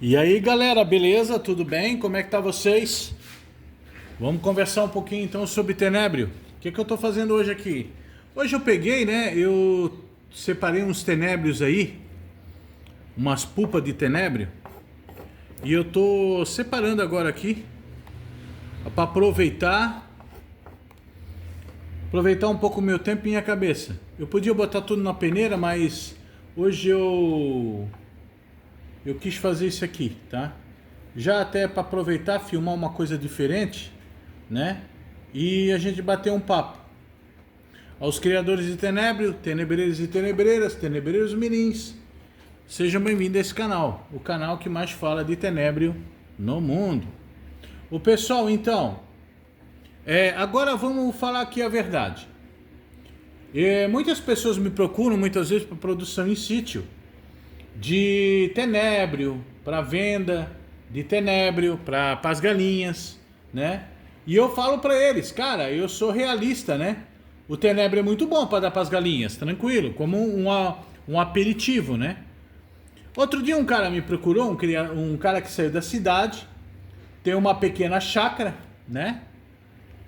E aí galera, beleza? Tudo bem? Como é que tá vocês? Vamos conversar um pouquinho então sobre tenebrio. O que eu tô fazendo hoje aqui? Hoje eu peguei, né? Eu separei uns tenébrios aí, umas pulpas de tenebrio, e eu tô separando agora aqui para aproveitar um pouco o meu tempo e minha cabeça. Eu podia botar tudo na peneira, mas hoje eu quis fazer isso aqui, tá? Já até para aproveitar, filmar uma coisa diferente, né? E a gente bater um papo. Aos criadores de tenebrio, tenebreiros e tenebreiras, tenebreiros mirins, sejam bem-vindos a esse canal, o canal que mais fala de tenebrio no mundo. O pessoal, então, agora vamos falar aqui a verdade. Muitas pessoas me procuram muitas vezes para produção em sítio de tenebrio, para venda de tenebrio para as galinhas, né? E eu falo para eles, cara, eu sou realista, né? O tenebrio é muito bom para dar para as galinhas, tranquilo, como um aperitivo, né? Outro dia um cara me procurou, um cara que saiu da cidade, tem uma pequena chácara, né?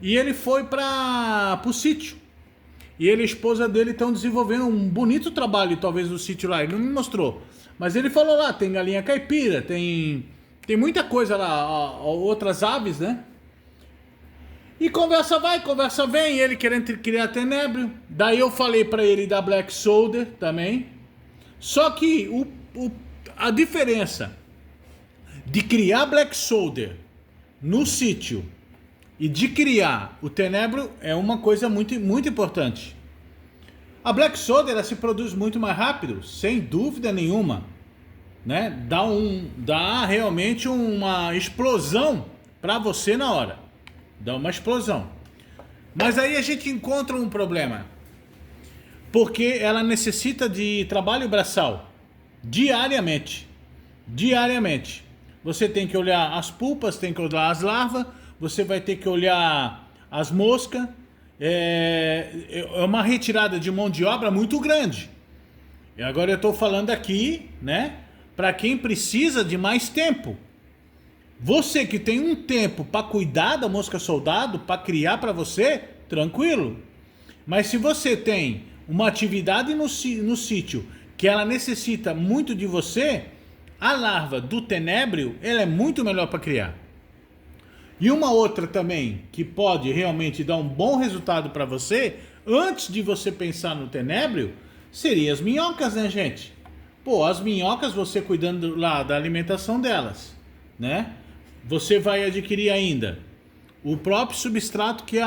E ele foi para o sítio. E ele e a esposa dele estão desenvolvendo um bonito trabalho, talvez, no sítio lá. Ele não me mostrou. Mas ele falou lá, tem galinha caipira, tem muita coisa lá, outras aves, né? E conversa vai, conversa vem, ele querendo criar tenebrio. Daí eu falei pra ele da Black Soldier também. Só que a diferença de criar Black Soldier no sítio e de criar o tenebrio é uma coisa muito, muito importante. A Black Soldier ela se produz muito mais rápido, sem dúvida nenhuma, né? Dá realmente uma explosão para você na hora. Dá uma explosão. Mas aí a gente encontra um problema. Porque ela necessita de trabalho braçal diariamente. Diariamente. Você tem que olhar as pulpas, tem que olhar as larvas, você vai ter que olhar as moscas. É uma retirada de mão de obra muito grande. E agora eu estou falando aqui, né, para quem precisa de mais tempo. Você que tem um tempo para cuidar da mosca soldado, para criar para você, tranquilo. Mas se você tem uma atividade no sítio que ela necessita muito de você, a larva do tenebrio ela é muito melhor para criar. E uma outra também que pode realmente dar um bom resultado para você, antes de você pensar no tenebrio, seria as minhocas, né, gente? Pô, as minhocas você cuidando lá da alimentação delas, né? Você vai adquirir ainda o próprio substrato que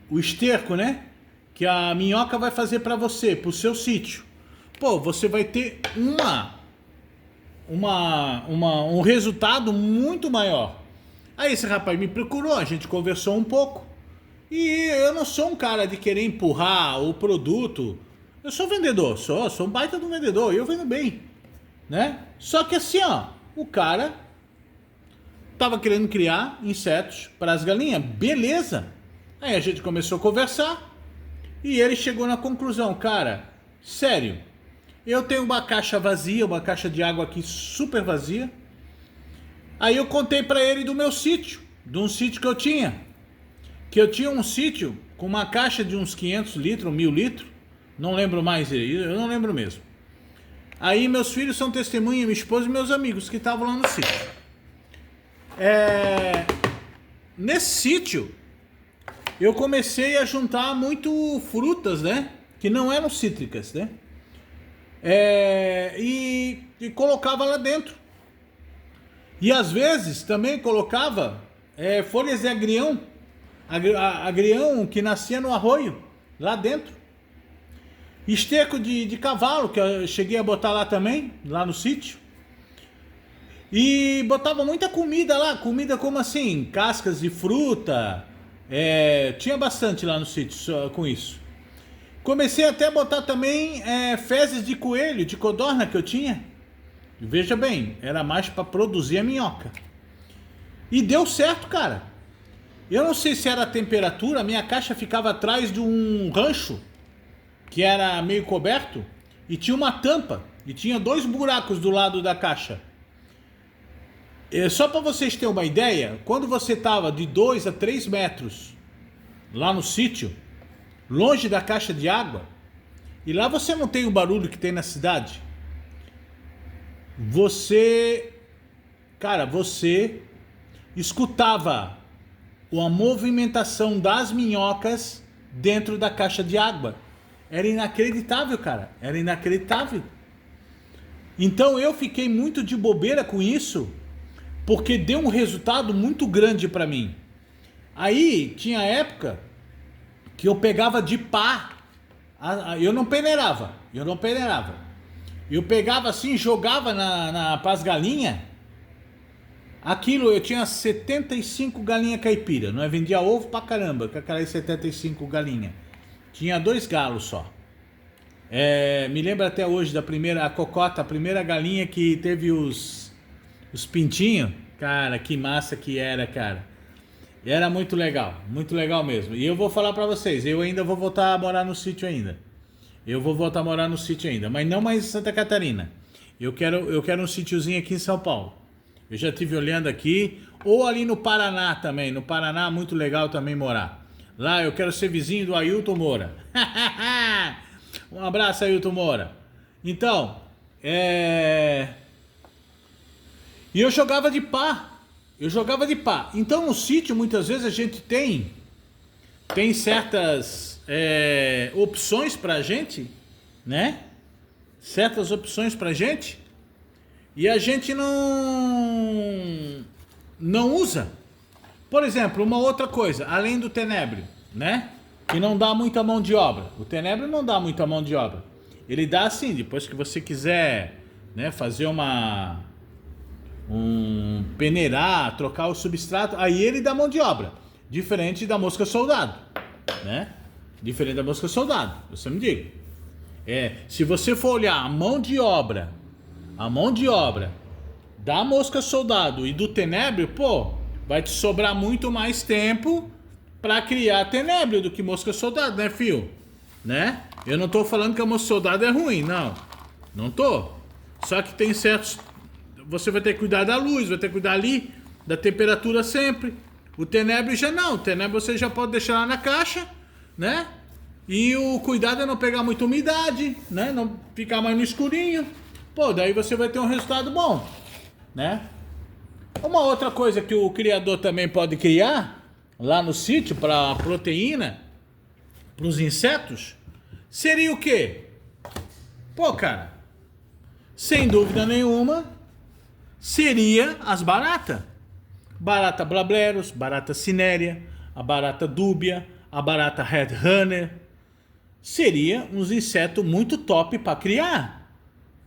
o esterco, né? Que a minhoca vai fazer para você, para o seu sítio. Pô, você vai ter um resultado muito maior. Aí esse rapaz me procurou, a gente conversou um pouco. E eu não sou um cara de querer empurrar o produto. Eu sou vendedor, sou um baita de um vendedor, e eu vendo bem, né? Só que assim, ó, o cara tava querendo criar insetos para as galinhas, beleza. Aí a gente começou a conversar e ele chegou na conclusão, cara, sério, eu tenho uma caixa vazia, uma caixa de água aqui super vazia. Aí eu contei para ele do meu sítio, de um sítio que eu tinha. Que eu tinha um sítio com uma caixa de uns 500 litros, 1000 litros. Não lembro mais, eu não lembro mesmo. Aí meus filhos são testemunha, minha esposa e meus amigos que estavam lá no sítio. Nesse sítio, eu comecei a juntar muito frutas, né? Que não eram cítricas, né? E colocava lá dentro. E às vezes também colocava folhas de agrião, agrião que nascia no arroio, lá dentro. Esterco de cavalo, que eu cheguei a botar lá também, lá no sítio. E botava muita comida lá, comida como assim, cascas de fruta. Tinha bastante lá no sítio com isso. Comecei até a botar também fezes de coelho, de codorna que eu tinha. Veja bem, era mais para produzir a minhoca. E deu certo, cara. Eu não sei se era a temperatura, a minha caixa ficava atrás de um rancho que era meio coberto e tinha uma tampa. e tinha 2 buracos do lado da caixa. Só para vocês terem uma ideia, quando você estava de 2 a 3 metros lá no sítio, longe da caixa de água, e lá você não tem o barulho que tem na cidade, você escutava a movimentação das minhocas dentro da caixa de água. Era inacreditável, cara. Era inacreditável. Então eu fiquei muito de bobeira com isso, porque deu um resultado muito grande para mim. Aí tinha época que eu pegava de pá. Eu não peneirava. Eu pegava assim, jogava pras galinhas. Aquilo, eu tinha 75 galinhas caipira. Não é? Vendia ovo pra caramba, com aquelas 75 galinhas. Tinha 2 galos só. Me lembro até hoje da primeira, a cocota, a primeira galinha que teve os pintinhos. Cara, que massa que era, cara. Era muito legal mesmo. E eu vou falar pra vocês, eu ainda vou voltar a morar no sítio ainda. Mas não mais em Santa Catarina. Eu quero um sítiozinho aqui em São Paulo. Eu já estive olhando aqui, ou ali no Paraná também. No Paraná, muito legal também morar. Lá eu quero ser vizinho do Ailton Moura. Um abraço, Ailton Moura. Então, E eu jogava de pá. Então no sítio, muitas vezes a gente tem certas opções pra gente, né? Certas opções pra gente. E a gente não usa. Por exemplo, uma outra coisa, além do tenebro, né? Que não dá muita mão de obra. O tenebro não dá muita mão de obra. Ele dá assim, depois que você quiser, né, fazer peneirar, trocar o substrato, aí ele dá mão de obra. Diferente da mosca soldado, né? Diferente da mosca soldado, você me diga. Se você for olhar a mão de obra da mosca soldado e do tenebro, vai te sobrar muito mais tempo para criar tenebro do que mosca soldado, né, filho? Né? Eu não tô falando que a mosca soldado é ruim, não tô. Só que tem certos, você vai ter que cuidar da luz, vai ter que cuidar ali da temperatura sempre. O tenebro já não, o tenebro você já pode deixar lá na caixa, né? E o cuidado é não pegar muita umidade, né? Não ficar mais no escurinho. Daí você vai ter um resultado bom, né? Uma outra coisa que o criador também pode criar lá no sítio para proteína, para os insetos, seria o quê? Cara, sem dúvida nenhuma, seria as baratas. Barata blableros, barata cinérea, a barata dúbia, a barata red runner. Seria uns insetos muito top para criar.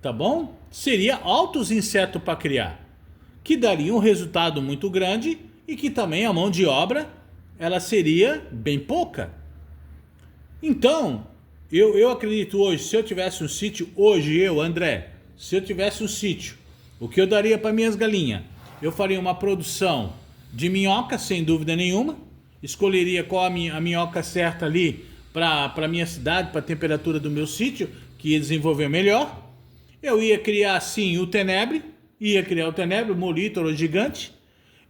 Tá bom? Seria altos insetos para criar, que daria um resultado muito grande e que também a mão de obra ela seria bem pouca. Então, eu acredito hoje, se eu tivesse um sítio, se eu tivesse um sítio, o que eu daria para minhas galinhas? Eu faria uma produção de minhoca, sem dúvida nenhuma, escolheria qual a minhoca certa ali para minha cidade, para a temperatura do meu sítio, que ia desenvolver melhor. Eu ia criar sim o tenebre, o molítor gigante,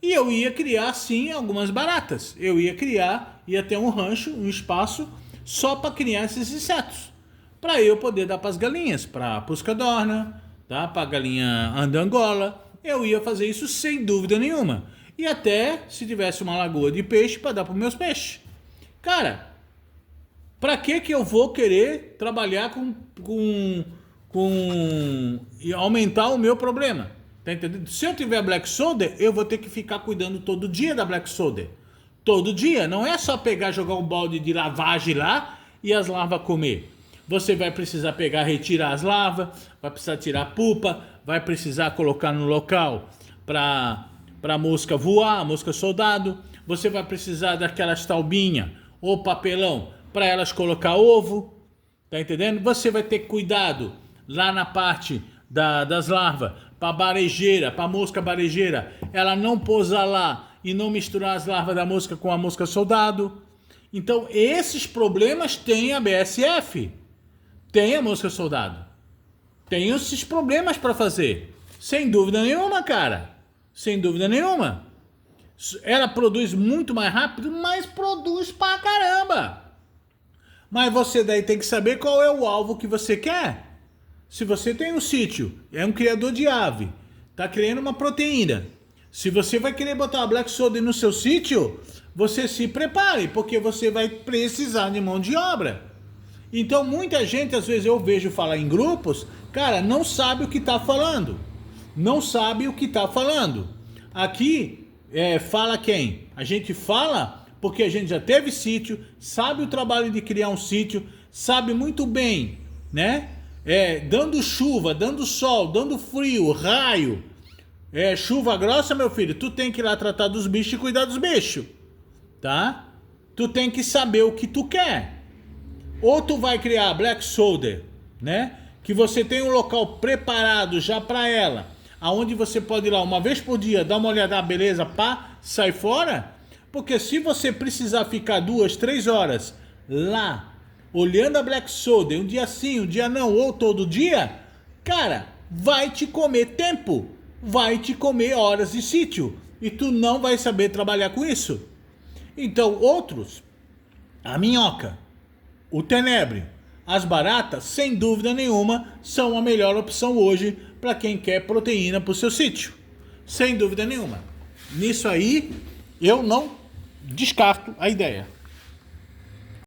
e eu ia criar sim algumas baratas. Ia ter um rancho, um espaço só para criar esses insetos, para eu poder dar para as galinhas, para a puscadorna, tá? Para a galinha andangola. Eu ia fazer isso sem dúvida nenhuma. E até se tivesse uma lagoa de peixe para dar para os meus peixes. Cara, para que eu vou querer trabalhar e aumentar o meu problema? Tá entendendo? Se eu tiver black soldier, eu vou ter que ficar cuidando todo dia da black soldier. Todo dia. Não é só pegar, jogar um balde de lavagem lá e as larvas comer. Você vai precisar pegar, retirar as larvas, vai precisar tirar a pupa, vai precisar colocar no local para a mosca voar, a mosca soldado. Você vai precisar daquelas taubinhas ou papelão para elas colocar ovo. Tá entendendo? Você vai ter cuidado lá na parte das larvas, para barejeira, para mosca barejeira, ela não pousar lá e não misturar as larvas da mosca com a mosca soldado. Então, esses problemas tem a BSF, tem a mosca soldado. tem esses problemas para fazer. Sem dúvida nenhuma, cara. Sem dúvida nenhuma. Ela produz muito mais rápido, mas produz pra caramba. Mas você daí tem que saber qual é o alvo que você quer. Se você tem um sítio, é um criador de ave, tá criando uma proteína. Se você vai querer botar uma Black Soldier no seu sítio, você se prepare, porque você vai precisar de mão de obra. Então muita gente, às vezes eu vejo falar em grupos, cara, não sabe o que tá falando. Não sabe o que tá falando. Aqui, fala quem? A gente fala porque a gente já teve sítio, sabe o trabalho de criar um sítio, sabe muito bem, né? Dando chuva, dando sol, dando frio, raio, chuva grossa, meu filho, tu tem que ir lá tratar dos bichos e cuidar dos bichos, tá? Tu tem que saber o que tu quer. Ou tu vai criar Black Soldier, né? Que você tem um local preparado já para ela, aonde você pode ir lá uma vez por dia, dar uma olhada, beleza, pá, sai fora. Porque se você precisar ficar 2, 3 horas lá, olhando a Black Soldier, um dia sim, um dia não, ou todo dia, cara, vai te comer tempo, vai te comer horas de sítio, e tu não vai saber trabalhar com isso. Então, outros, a minhoca, o tenebre, as baratas, sem dúvida nenhuma, são a melhor opção hoje para quem quer proteína para o seu sítio. Sem dúvida nenhuma. Nisso aí, eu não descarto a ideia.